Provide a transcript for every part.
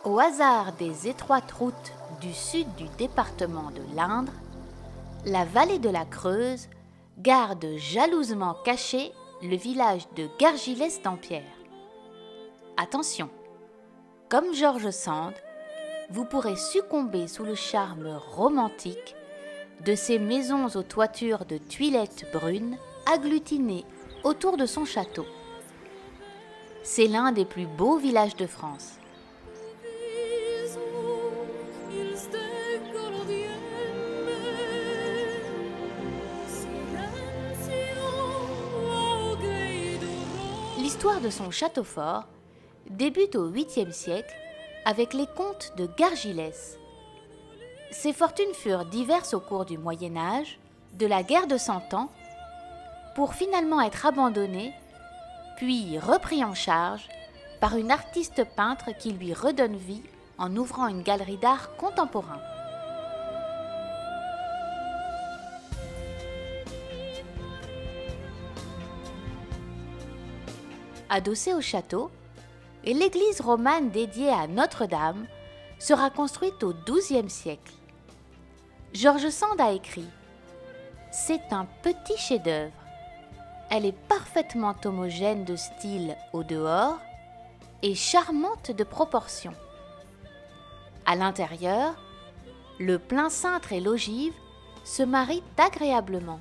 Au hasard des étroites routes du sud du département de l'Indre, la vallée de la Creuse garde jalousement caché le village de Gargilès-Dampierre. Attention, comme George Sand, vous pourrez succomber sous le charme romantique de ces maisons aux toitures de tuilettes brunes agglutinées autour de son château. C'est l'un des plus beaux villages de France. L'histoire de son château fort débute au 8e siècle avec les comtes de Gargilès. Ses fortunes furent diverses au cours du Moyen Âge, de la guerre de Cent Ans, pour finalement être abandonné, puis repris en charge par une artiste peintre qui lui redonne vie en ouvrant une galerie d'art contemporain. Adossée au château, l'église romane dédiée à Notre-Dame sera construite au XIIe siècle. George Sand a écrit « C'est un petit chef-d'œuvre. Elle est parfaitement homogène de style au dehors et charmante de proportions. À l'intérieur, le plein cintre et l'ogive se marient agréablement.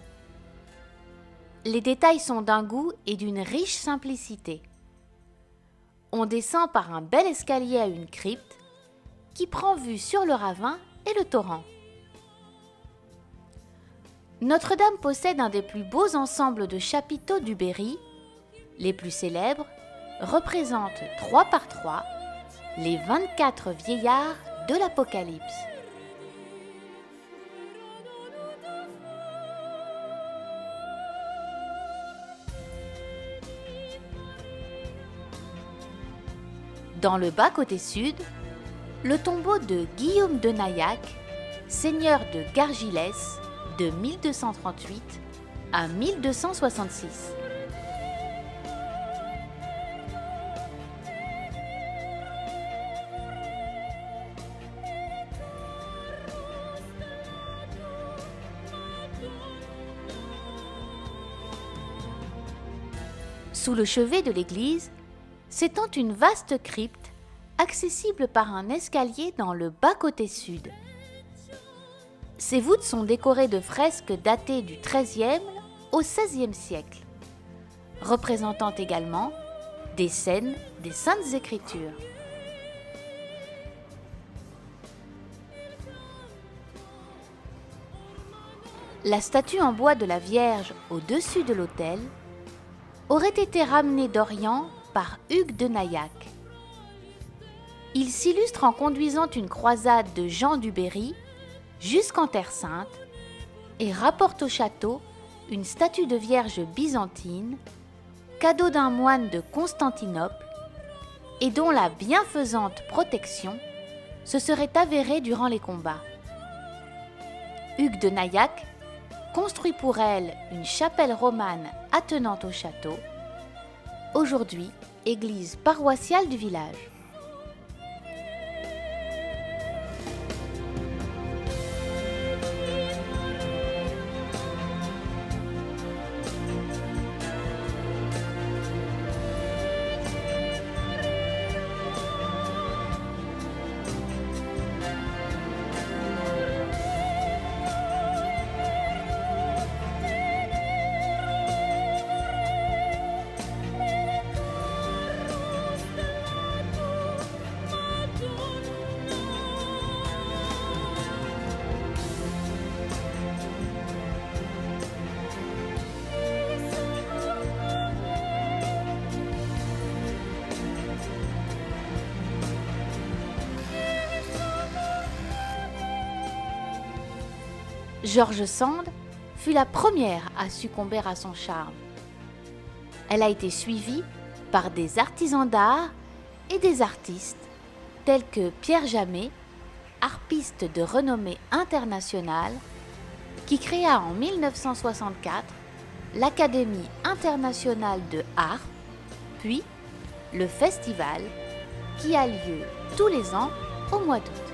Les détails sont d'un goût et d'une riche simplicité. On descend par un bel escalier à une crypte qui prend vue sur le ravin et le torrent. Notre-Dame possède un des plus beaux ensembles de chapiteaux du Berry. Les plus célèbres représentent 3 par 3 les 24 vieillards de l'Apocalypse. Dans le bas côté sud, le tombeau de Guillaume de Naillac, seigneur de Gargilès de 1238 à 1266. Sous le chevet de l'église s'étend une vaste crypte accessible par un escalier dans le bas côté sud. Ses voûtes sont décorées de fresques datées du XIIIe au XVIe siècle, représentant également des scènes des Saintes Écritures. La statue en bois de la Vierge au-dessus de l'autel aurait été ramenée d'Orient par Hugues de Naillac. Il s'illustre en conduisant une croisade de Jean du Berry jusqu'en Terre Sainte et rapporte au château une statue de Vierge byzantine, cadeau d'un moine de Constantinople et dont la bienfaisante protection se serait avérée durant les combats. Hugues de Naillac construit pour elle une chapelle romane attenante au château, aujourd'hui église paroissiale du village. George Sand fut la première à succomber à son charme. Elle a été suivie par des artisans d'art et des artistes tels que Pierre Jamet, harpiste de renommée internationale, qui créa en 1964 l'Académie internationale de harpe, puis le festival qui a lieu tous les ans au mois d'août.